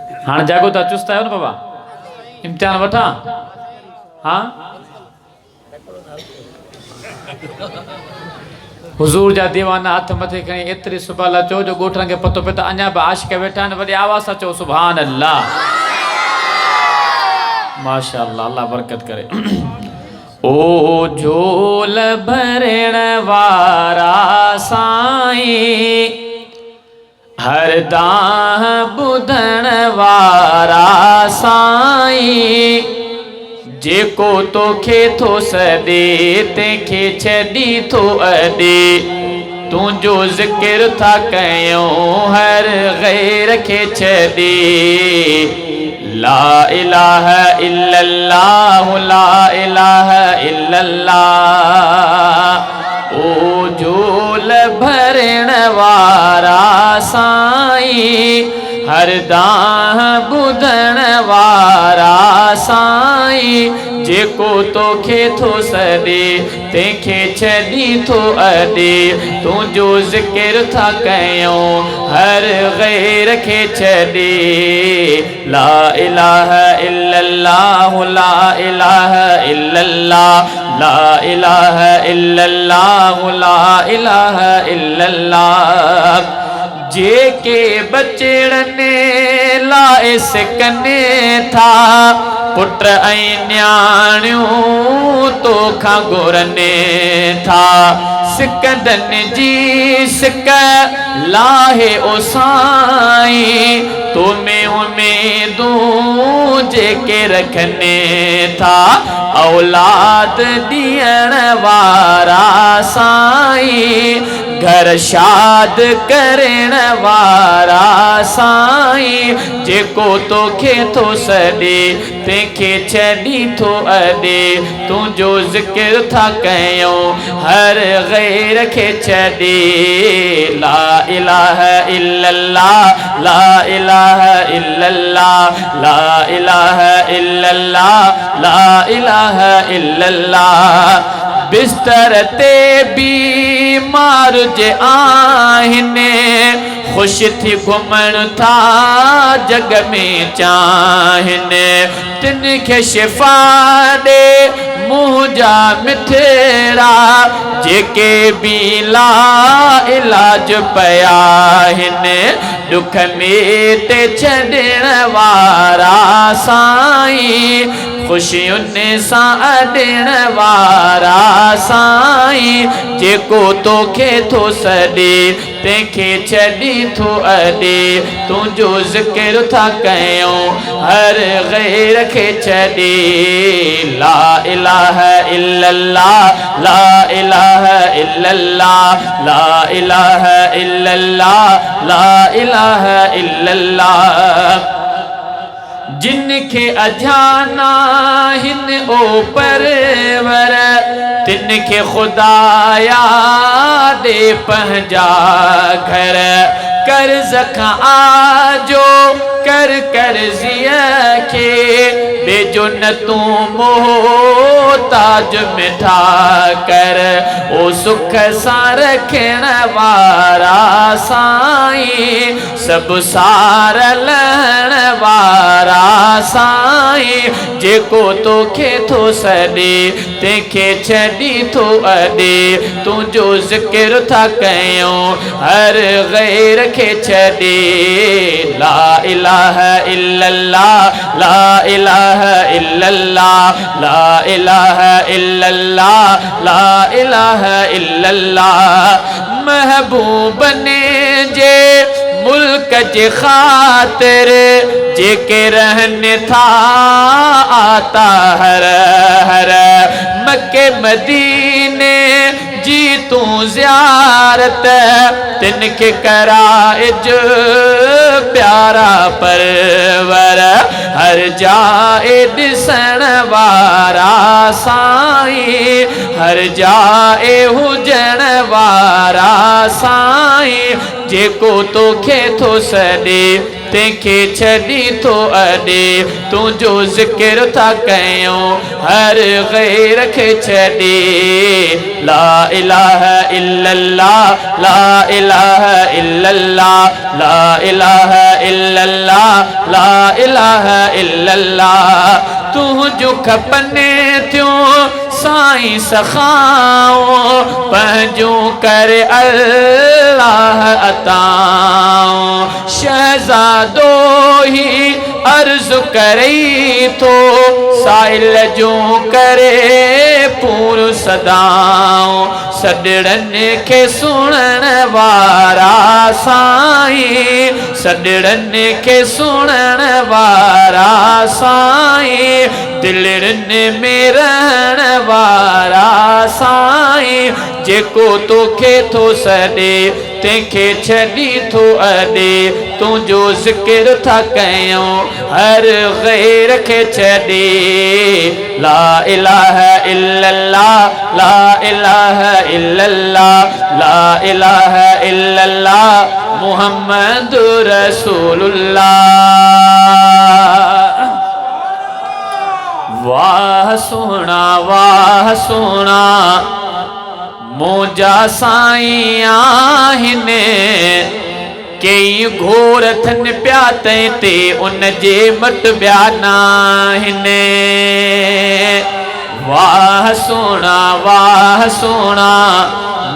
हाँ जागो था चुस्त आयो न बाबा इम्तिहान वठा हाँ हुजूर जा दीवाना हाथ मथे खणी एतरी सुभाला चो जो गोठन के पतो पे त अञा बि आशिक वेठा आहिनि वॾी आवाज़ सां चओ सुभान अल्लाह माशाअल्लाह अल्लाह बरकत करे ओ झोल भरण वारा साईं हर दाह ॿुधण वारा साईं जेको तोखे थो सॾे तंहिंखे छॾी थो अॾे तुंहिंजो ज़िक्र था कयूं हर गैर खे छॾे ला इलाहा इल्लल्लाह ला इलाहा इल्लल्लाह ओ झोल भरण वारा साईं हर दाह ॿुधण वारा साईं जेको तोखे थो सॾे तंहिंखे छॾी थो अॾे तुंहिंजो ज़िक्र था कयूं हर गैर खे छॾे ला इलाहा इल्लल्लाह ला इलाहा इल्लल्लाह ला इलाहा इल्लल्लाह ला इलाहा इल्लल्लाह जेके बचड़ने लाए सिकने था पुट ऐं न्याणियूं तोखां घुरने था सिकंदनि जी सिक लाहे ओ साईं तुम्हें उम्मीदूं जेके रखने था औलाद ॾियण वारा साईं घर शाद करण वारा साईं जेको तोखे थो सॾे तंहिंखे छॾी थो अॾे तुंहिंजो ज़िक्र था कयूं हर गैर खे छॾे ला इलाहा इल्लल्लाह ला इलाहा इल्लल्लाह ला इलाहा इल्लल्लाह ला इलाहा इल्लल्लाह बिस्तर ते बीमार जे आहिनि खुश थी घुमण था जग में चाहिनि तिन खे शिफ़ा ॾे मुंहिंजा मिठड़ा जेके बि ला इलाज पिया आहिनि दुख में ते छॾण वारा साईं खुशियुनि सां अॾण वारा साईं जेको तोखे थो सॾे तंहिंखे छॾी थो अॾे तुंहिंजो ज़िक्र था कयूं हर गैर खे छॾे ला इलाहा इल्लल्लाह ला इलाहा इल्लल्लाह ला इलाहा इल्लल्लाह ला इलाहा इल्लल्लाह जिनखे अजाना हिन ओ परवर तिनखे खुदाया दे पंहिंजा घर कर्ज खां आजो कर कर्ज़ीअ खे बेजो न तूं मोहताज मिठा कर ओ सुख सां रखण वारा साईं सभु सार लहण वारा साईं जेको तोखे थो सॾे तंहिंखे छॾी थो अॾे तुंहिंजो ज़िक्र था कयूं हर गैर खे छॾे ला इलाहा इल्लल्लाह ला इलाहा इल्लल्लाह ला इलाहा इल्लल्लाह ला इलाहा इल्लल्लाह महबूबने जे मुल्क जे ख़ातिर जेके रहनि था आता हर हर मक्के मदीने जी तूं ज़ियारत तिनखे कराइज प्यारा परवर हर जाए ॾिसण वारा साईं हर जाए हुजण वारा साईं जेको तोखे थो सॾे तंहिंखे छॾी थो अॾे तुंहिंजो ज़िक्र था कयूं हर गैर खे छॾे ला इलाहा इल्लल्लाह ला इलाहा इल्लल्लाह ला इलाहा इल्लल्लाह ला इलाहा इल्लल्लाह तुंहिंजो खपने थियूं साईं सखाऊं पंहिंजो करे अल्लाह अताऊं शहज़ादो ही अर्ज़ करे थो साइल जो करे पूरो सदाऊं सॾड़नि खे सुणण वारा साईं सॾड़नि खे सुणण वारा साईं दिलनि में रहण वारा साईं जेको तोखे थो सॾे तंहिंखे छॾी थो अॾे तुंहिंजो ज़िक्र था कयूं हर गैर खे छॾे ला इलाहा इल्लल्लाह ला इलाहा इल्लल्लाह ला इलाहा इल्लल्लाह मुहम्मद रसूलुल्लाह वाह सोना मुंहिंजा साईं आहिनि कई घोर थन पिया ते उन जे मट ॿिया नाहिनि वाह सोना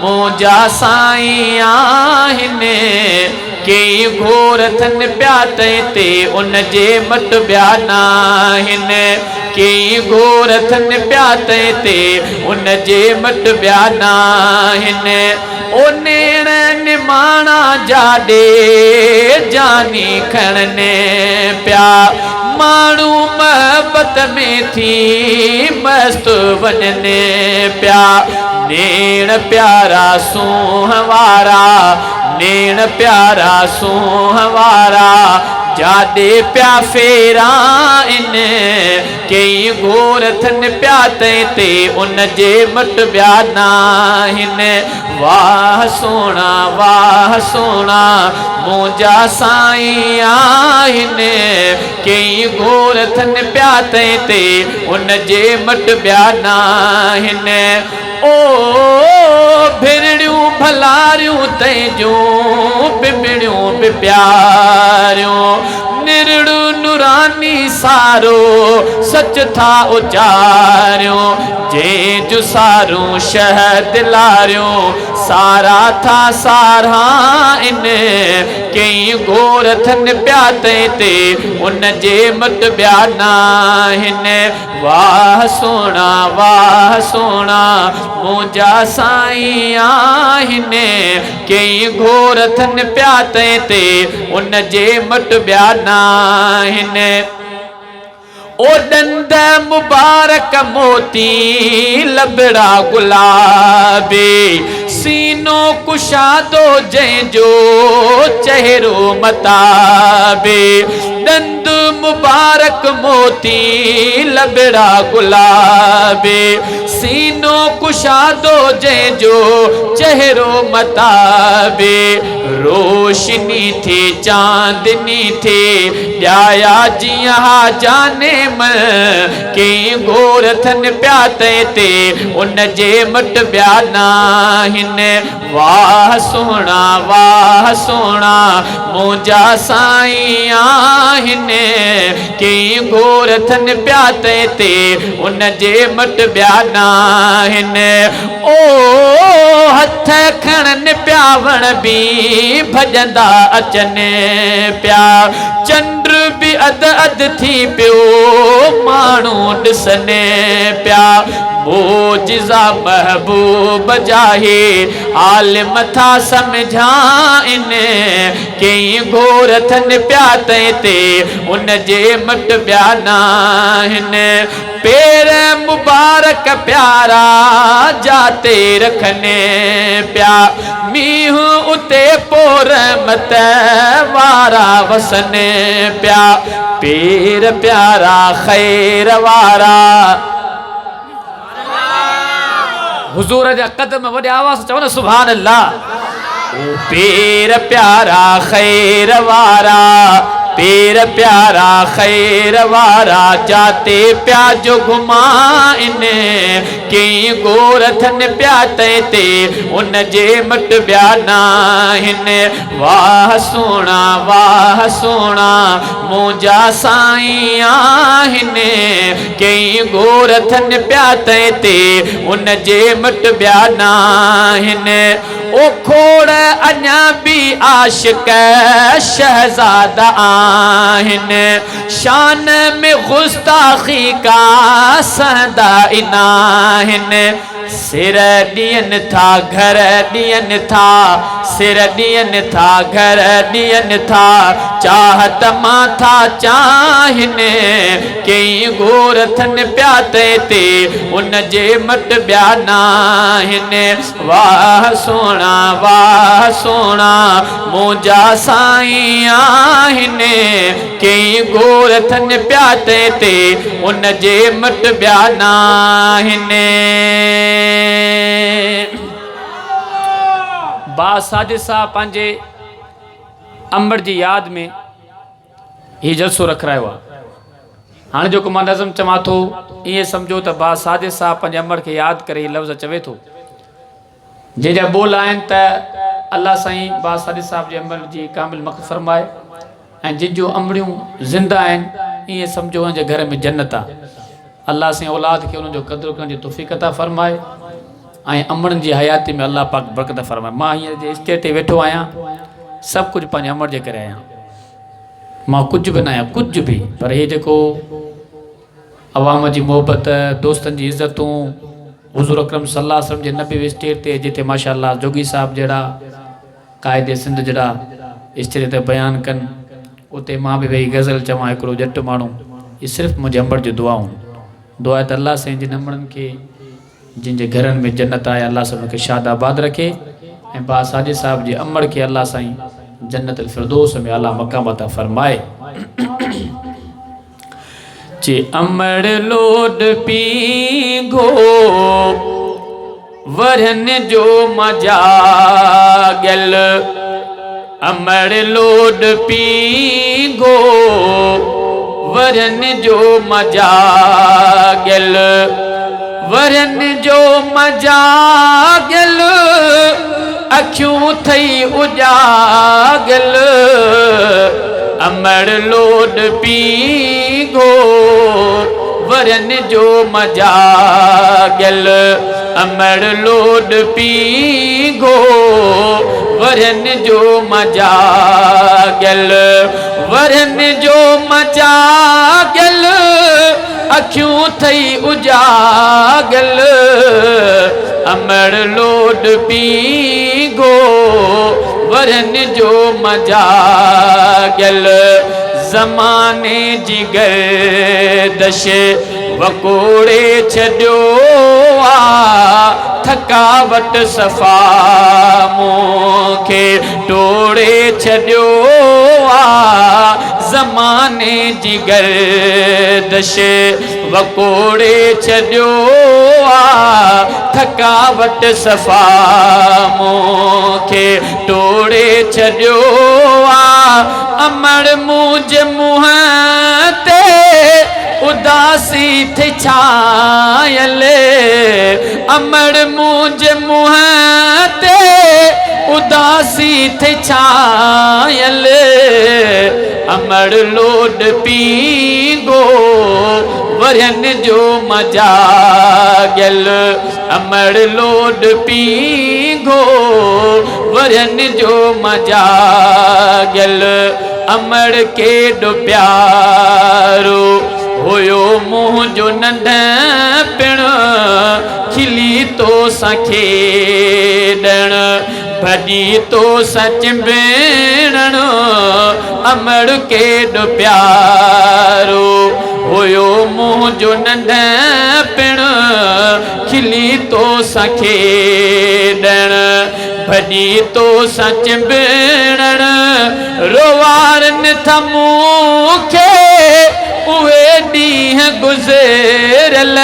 मुंहिंजा साईं आहिनि कई घोर थन पिया ते उन जे मट ॿिया नाहिनि कई घोर थन पिया ते उन जे मट ॿिया नाहिनि ओ नेण निमाणा जाॾे जानी खणने पिया माण्हू महबत में थी मस्त वञने पिया नेण प्यारा सूंह वारा नेण प्यारा सूंह वारा जाॾे पिया फेराइन कई घोर थन पिया ते उन जे मट ॿिया नाहिनि वाह सोना मुंहिंजा साईं आहिनि कई घोर थन पिया ते उन जे मट ॿिया नाहिनि ओ भिड़ियूं भलारियूं तंहिंजूं बिबिड़ियूं बि प्यारियूं निरड़ू नूरानी सारो सच था उचारियूं जंहिंजो सारूं शहद लारियूं सारा था साराइन कई घोर थन पिया ते उन जे मट ॿिया नाहिनि वाह सोना मुंहिंजा साईं आहिनि कई घोर थन पिया ते उन जे मट ॿिया नाहिनि ओ डंद मुबारक मोती लबड़ा गुलाबी सीनो कुशादो जंहिंजो चेहरो मताबे दंद मुबारक मोती लबड़ा गुलाबे सीनो कुशादो जंहिंजो चेहरो मताबे रोशनी थे चांदनी थे ॼाया जीअं हा जाने मन कई घोर थन पिया ते उन जे मट ॿिया नाहिनि वाह सोना मुंहिंजा साईं आहिनि कई घोर थन पिया ते उन जे मट ॿिया नाहिनि ओ हथ खणनि पिया वण बि भॼंदा अचनि पिया चंड बि अध थी पियो माण्हू ॾिसने पिया मोजिज़ा महबूब जाहे आलिम था सम्झाइन कई घोर थन पिया ते उन जे मट ॿिया नाहिनि पेर मुबारक प्यारा जाते रखने पिया मींहु उते पोर मत वारा वसने पिया पेर प्यारा खैर वारा हुजूर जा कदम वॾे आवाज़ चवो न सुभान अल्लाह ओ पेर प्यारा खैर वारा पीर प्यारा खैर वारा जाते प्या जो घुमा इने कई गोरथन प्याते ते उन जे मट बयाना हिन वाह सोना मुंजा साईं आहिन कई गोरथन प्याते ते उन जे मट बयाना हिन ओ खोड़ अञा भी आशिक शहजादा आहिन शान में गुस्ताखी का संदा इनाहिन सिर ॾियन था घर ॾियन था सिर ॾियन था घर ॾियन था चाहत मां था चाहिन कई गोरथन प्याते ते उन जे मट बयाना हिन वाह सोना मुंजा साईं आहिन कई गोरथन प्याते ते उन जे मट बयाना हिन बा साजिद साहब पंहिंजे अमर जी याद में ही जलसो रखायो आहे हाँ जो मां नज़म चवां थो ये समझो तो बा साजिद साहब पंहिंजे अमर के याद करे लफ़्ज़ चवे थो जंहिंजा बोल आहिनि त अल्लाह साईं बा साजिद साहब जे अमर जी कामिल मक़ फरमाए ऐं जिन अमड़ियूं ज़िंदा आहिनि ईअं सम्झो उनजे घर में जन्नत आहे अल्लाह साईं औलाद खे उन्हनि जो क़द्र करण जी तौफ़ीक़ अता फरमाए ऐं अमड़नि जी हयाती में अल्लाह पाक बरकत फरमाए मां हींअर जे स्टेज ते वेठो आहियां सभु कुझु पंहिंजे अमर जे करे आहियां मां कुझु बि न आहियां कुझु बि पर हे जेको अवाम जी मोहबत दोस्तनि जी इज़तूं हुज़ूर अकरम सल्लल्लाहु अलैहि वसल्लम जे नबी स्टेज ते जिते माशाअल्लाह जोगी साहब जहिड़ा क़ाइदे सिंध जहिड़ा स्टेज ते बयानु कनि उते मां बि वेही गज़ल चवां हिकिड़ो जट माण्हू ये सिर्फ़ु मुंहिंजे अमर जी दुआऊं दुआ त अल्लाह साईं जिन अमड़नि खे जिन जे घरनि में जन्नत आहे अल्लाह साईं उनखे शाद आबाद रखे ऐं बा साजिद साहब जे अमर खे अल्लाह साईं जन्नत फिरदौस में आला मक़ाम अता फरमाए जे अमड़ लोड पींघो वरन जो मजा गल अमड़ लोड पींघो वरन जो मजा गल वरन जो मजा गल अखियूं थई उजागल अमड़ लोड पींघो वरन जो मजा गल अमड़ लोड पींघो वरन जो मजा गल वरन जो मजा गल अखियूं थई उजागल अमड़ लोड पींघो वरन जो मजा गल ज़माने जी गर्दश वकोड़े छॾियो आ थकावट सफ़ा मूंखे टोड़े छॾियो आ ज़माने जी गर्दश वकोड़े छॾियो आ थकावट सफ़ा मूंखे टोड़े छॾियो आ अमड़ मुंहिंजे मुंहं ते उदासी थी छायल अमड़ मुंहिंजे मुंहं ते उदासी थी छायल अमड़ लोड पींघो वरन जो मजा गल अमड़ लोड पींघो वरन जो मजा गल अमड़ केॾो प्यारो हुयो मुंहिंजो नंढपिण खिली तो सां खेॾण भॼी तो सां चिंबेण अमड़ केॾो प्यारो हुयो मुंहिंजो नंढपिण खिली तो सां खेॾण भॼी तो सां चिंबेण रोवारनि था मूंखे उहे ॾींहं गुज़रियल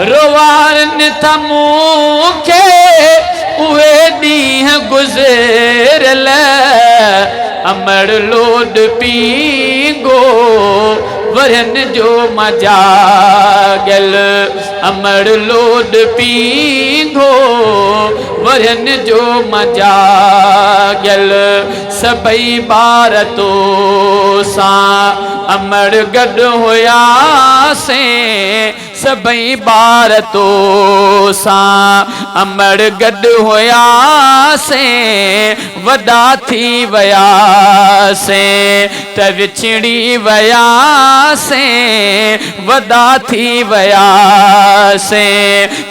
रोवारनि था मूंखे उहे ॾींहं गुज़रियल अमड़ लोड पींगो वरन जो मजा गल अमड़ लोड पींगो वरन जो मजा गल सबई बार तो सा अमड़ गड होया से सबई बार तो सा अमड़ गड होया से वदा थी वया से त विछड़ी वया से वदा थी वया से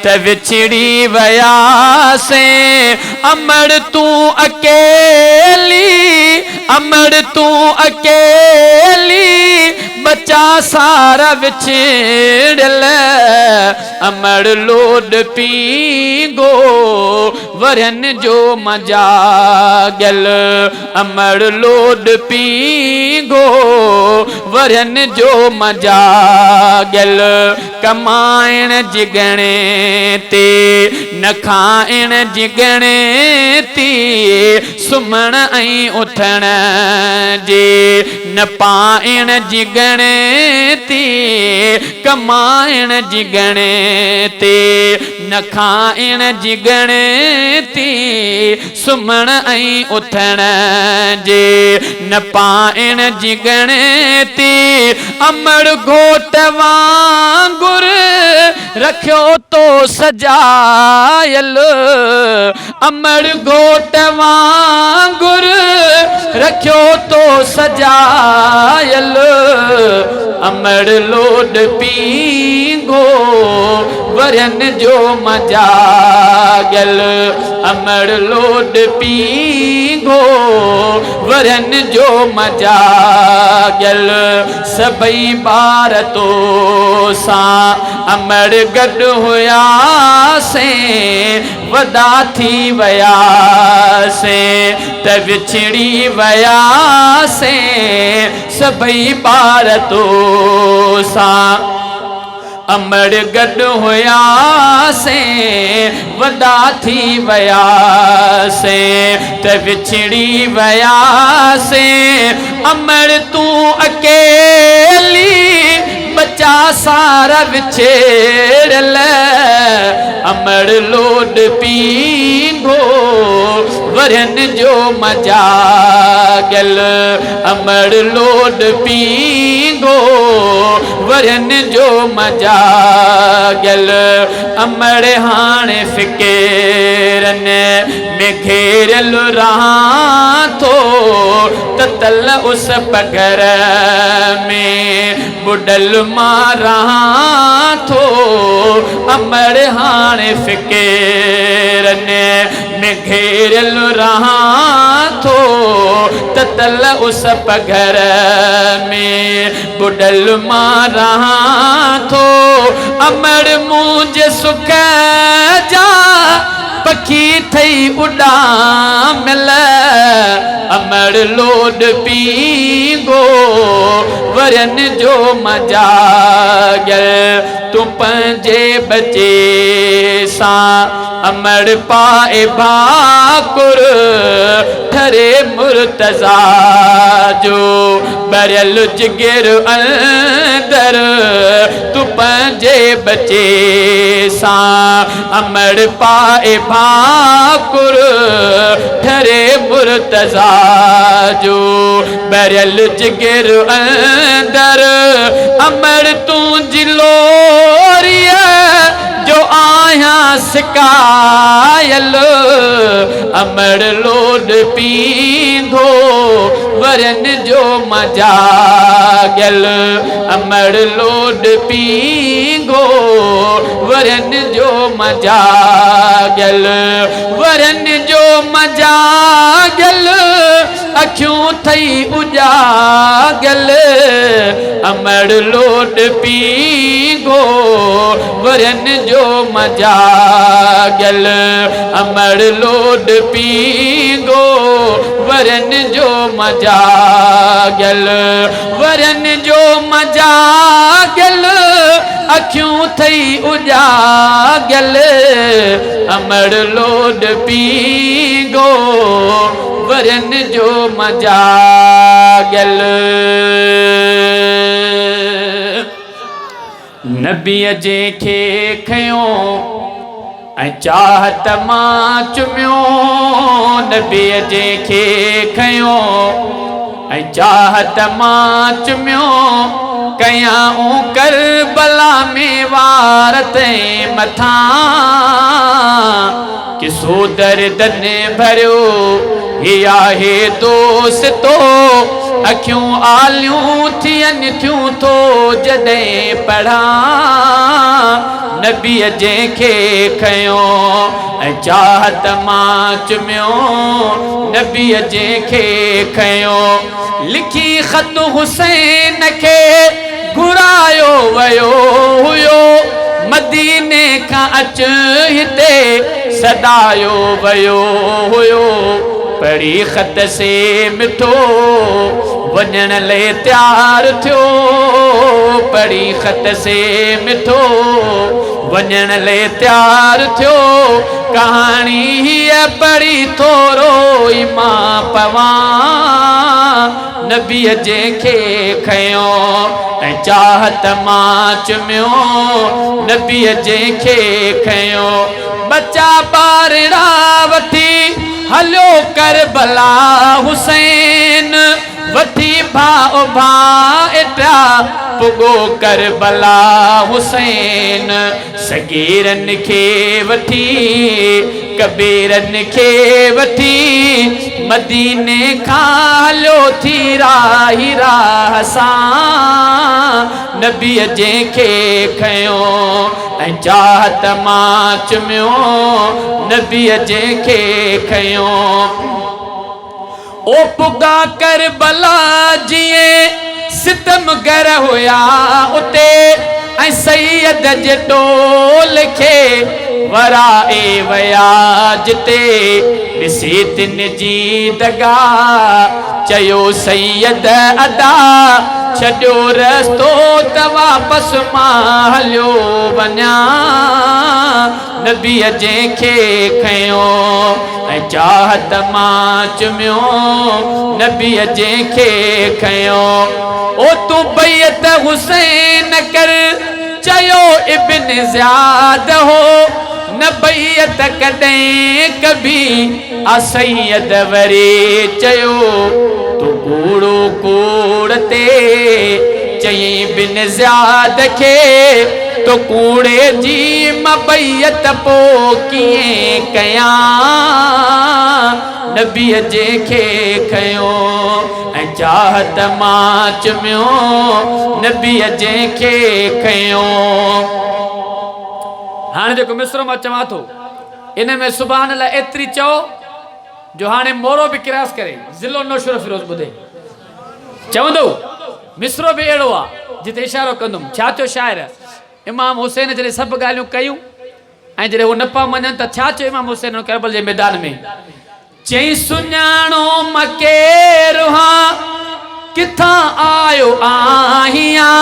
त विछड़ी वया से अमड़ तू अकेली अमड़ तू अकेली बचा सारा विछड़ल अमड़ लोड पींगो वरन जो मजा गल अमड़ लोड पींगो वरन जो मजा गल कमाइण जिगणे ते न खाइण जिगणे ती सुमण ऐं उथण जे न पाइण जिगणे ती कमाइण जिगणे ते न खाइण जिगणे ती सुमण ऐं उथण जे न पाइण जिगणे ती अमड़ घोट वांगुर रखियो तो सजायल अमड़ घोट वांगुर रखियो तो सजायल अमड़ लोड पींगो वरन जो मजा गल अमड़ लोड पींगो वरन जो मजा गल सबई बार तो सा अमड़ गड होया से वदा थी वया से त विछड़ी वया से सबई बार तो सा अमड़ गड होया से वदा थी वया से त विछड़ी वया से अमड़ तू अकेली बचा सारा विछड़ल अमड़ लोड पींगो वरन जो मजा गल अमड़ लोड पींगो वरन जो मजा गल अमड़ हाणे फिकेरन में घेरल रहा तो ततल उस पगर में बुडल मारा तो अमड़ हाणे फिकेरन में घेरल रहा तो ततल उस पगर में बुडल मारा तो अमड़ मुझे सुख जा पखी थई उड़ा मिल अमड़ लोड पींगो वरन जो मजा गल तू पंजे बचे सा अमड़ पाए भाकुर ठरे मुर्तजा जो बरल जिगर अंदर तू पंजे बचे सा अमड़ पाए भाकुर ठरे मुर्तजा जो बरल जिगर अंदर अमड़ तू जिलोरिया जो आया सिकायल अमड़ लोड पींगो वरन जो मजा गल अमड़ लोड पींगो वरन जो मजा गल वरन जो मजा गल अखियूं थई उजागल अमड़ लोड पींगो वरन जो मजा गल अमड़ लोड पींगो वरन जो मजा गल वरन जो मजा गल अखियूं थई उजागल अमड़ लोड पींगो वरन जो मजागल नबीअ जे खे खयो ऐं चाहत मां चुमियो नबीअ जे खे खयो ऐं चाहत मां चुमियो कयां करबला में वार ते मथां किसो दर्दन भरियो हे आहे दोस्तो अखियूं आलियूं थियनि थियूं थो जॾहिं पढ़ा नबीअ जंहिंखे खयो ऐं चाहत मां चुमियो नबीअ जंहिंखे खयो लिखी ख़त हुसैन खे घुरायो वियो हुयो मदीने खां अच हिते सदायो वियो हुयो पढ़ी ख़त से मिठो वञण लाइ तयार थियो पढ़ी ख़त से मिठो वञण लाइ तयार थियो कहाणी हीअ पढ़ी थोरो ई मां पवां नबीअ जंहिंखे खयो ऐं चाहत मां चुमियो नबीअ जंहिंखे खयो बच्चा ॿारड़ा वठी हलियो करबला हुसैन वठी भाउ एतिरा पुगो करबला हुसैन सगीरनि खे वठी कबीरनि खे वठी मदीने खां हलियो थी राही राह सां नबीअ जंहिंखे खयो ऐं चाहत मां चुमियो नबीअ जंहिंखे खयो ओ पुगा करबला जीअं सितमगर हुया उते ऐं सैयद जे टोल खे वराए विया जिते ॾिसी तिन जी दगा चयो सैयद अदा छॾियो रस्तो त वापसि मां हलियो वञा नबीअ जंहिंखे खयो ऐं चाहत मां चुमियो नबीअ जंहिंखे खयो ओ तूं बैत हुसैन कर चयो इब्न ज़ियाद हो न बैत कॾहिं कभी आ सैयद वरी चयो तूं कूड़ो कूड़ ते चई बिन ज़ियाद खे तो कूड़े जी मां बैत पोइ कीअं कयां नबीअ जंहिंखे खयो ऐं चाहत मां चुमियो नबीअ जंहिंखे खयो हाणे जेको मिस्रो मां चवां थो इन में सुभाणे लाइ एतिरी चओ जो हाणे मोरो बि किरास करे ज़िलो नौशरो फिरोज़ ॿुधे चवंदो मिस्रो बि अहिड़ो आहे जिते इशारो कंदुमि छा थियो शाइर इमाम हुसैन जॾहिं सभु ॻाल्हियूं कयूं ऐं जॾहिं हू न पिया मञनि त छा चयो इमाम हुसैन करबल जे मैदान में चई सुञाणो मां केरु हां किथां आयो आहियां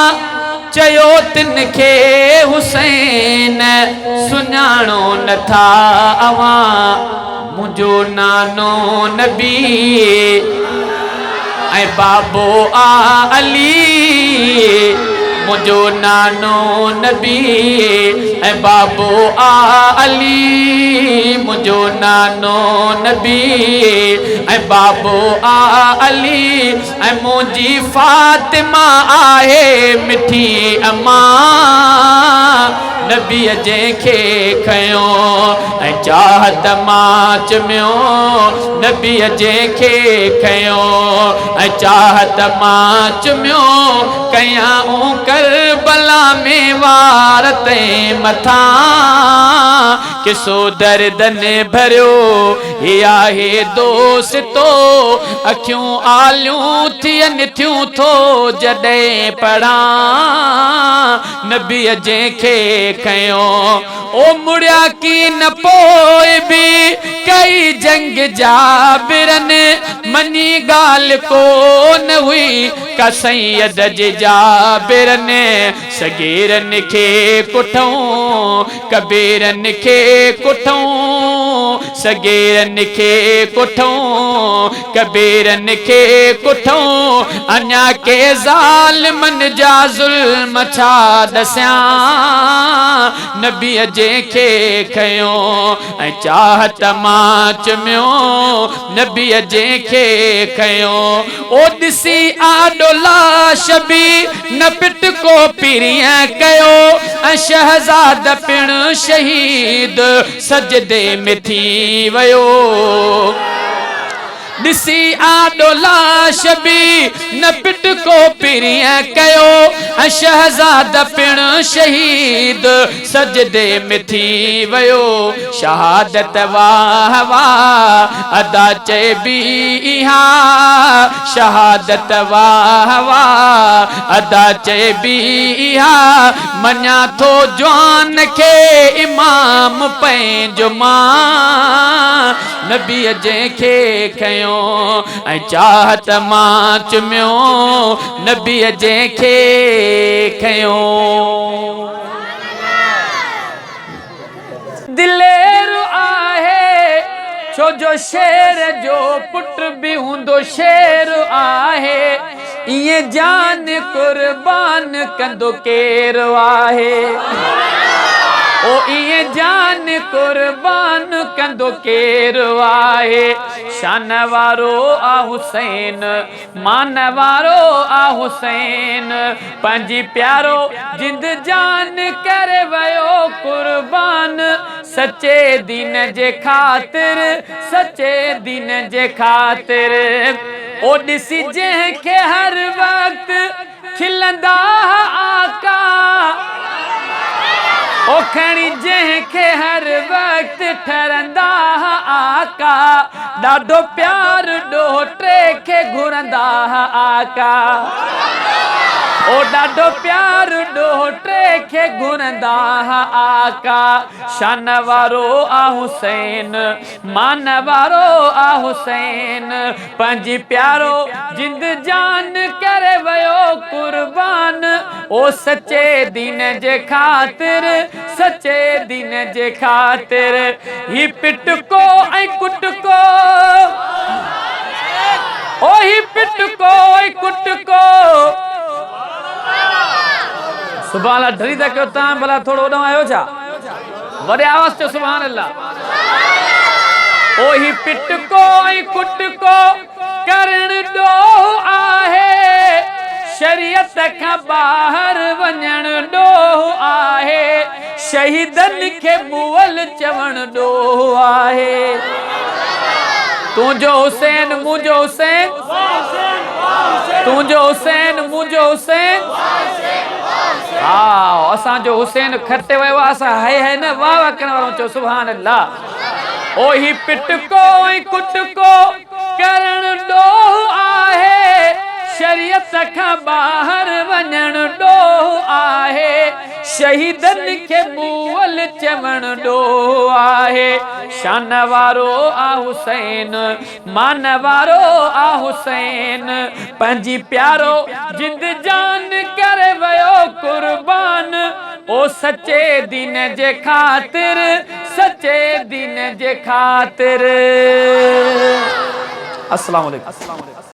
चयो तिन खे हुसैन सुञाणो नथा अवां मुंहिंजो नानो नबी ऐं बाबो आ अली मुंहिंजो नानो नबी ऐं बाबो आ अली मुंहिंजो नानो नबी ऐं बाबो आ अली ऐं मुंहिंजी फातिमा आहे मिठी अम्मा नबीअ जंहिंखे खयो ऐं चाहत मां चुमियो नबीअ जंहिंखे खयो ऐं चाहत मां चुमियो कयां करबला में वार ते मथां किसो दर्दन भरियो हे आहे दोस्तो अखियूं आलियूं थियनि थियूं थो जॾहिं पढ़ा नबीअ जंहिंखे खयो ओ मुड़िया की न पोइ बि कई जंग जाबिरनि मनी ॻाल्हि कोन हुई का सैयद जे जाबिरनि सगीरनि खे कुठऊं कबीरनि खे कुठूं सगेरन खे कुठूं कबीरन खे कुठूं अञा के ज़ालिमन जा ज़ुल्म छा दस्यां नबीअ जंहिंखे खयो ऐं चाहत मां चुमियो नबीअ जंहिंखे खयो ओ ॾिसी आॾो लाश बि न पिट को पीरियां कयो ऐं शहज़ाद पिण शहीद सजदे में थी वियो ॾिसी आॾो लाश बि न पिट को पीरियां कयो ऐं शहज़ाद पिण शहीद सजदे में थी वियो शहादत वाह वाह अदा चइबी इहा शहादत वाह वाह अदा चइबी इहा मञा थो जवान खे इमाम पंहिंजो मां नबीअ जंहिंखे खयो ऐं चाहत मां चुमियो नबीअ जंहिंखे खयो दिलेर आहे छो जो शेर जो पुट बि हूंदो शेर आहे ईअं जान कुर्बान कंदो केरु आहे ओ ईअं जान कुर्बान कंदो केरु आहे शान वारो आ हुसैन मान वारो आ हुसैन पंहिंजी प्यारो जिंद जान करे वियो कुर्बान सचे दीन जे ख़ातिर सचे दीन जे ख़ातिर ओ ॾिसी जंहिंखे हर वक़्तु खिलंदा आका ओ खणी जंहिंखे हर वक़्तु ठरंदा आका ॾाढो प्यार ॾोहटे खे घुरंदा आका ओ ॾाढो प्यार ॾोहटे खे घुरंदा आका शान वारो आ हुसैन मान वारो आ हुसैन पंहिंजी प्यारो जिंद जान करे वियो कुर्बान ओ सचे दीन जे ख़ातिर सचे दीन जे ख़ातिर ही पिटको ऐं कुटको ओ ही पिटको ऐं कुटको सुभान अल्लाह डरी था कयो तव्हां भला थोरो ओॾो आयो छा वॾे आवाज़ चयो सुभान अल्लाह ओ ही पिटको ऐं कुटको करण ॾोह आहे शरीयत खां ॿाहिरि वञण ॾोह आहे शहीदनि खे मुअल चवण ॾोह आहे तुंहिंजो हुसैन मुंहिंजो हुसैन तुंहिंजो हुसैन मुंहिंजो हुसैन हा असांजो हुसैन खटे वियो आहे असां हाय हाय न वाह वाह करण वारो चयो सुभान अल्लाह ओ ही पिटको ऐं कुटको करण ॾोह आहे शरीयत खां ॿाहिरि वञण ॾोह आहे शहीदनि खे मुअल चवण ॾोह आहे शान वारो आ हुसैन मान वारो आ हुसैन पंहिंजी प्यारो जिंद जान करे वियो कुर्बान ओ सचे दीन जे ख़ातिर सचे दीन जे ख़ातिर अस्सलाम वालेकुम।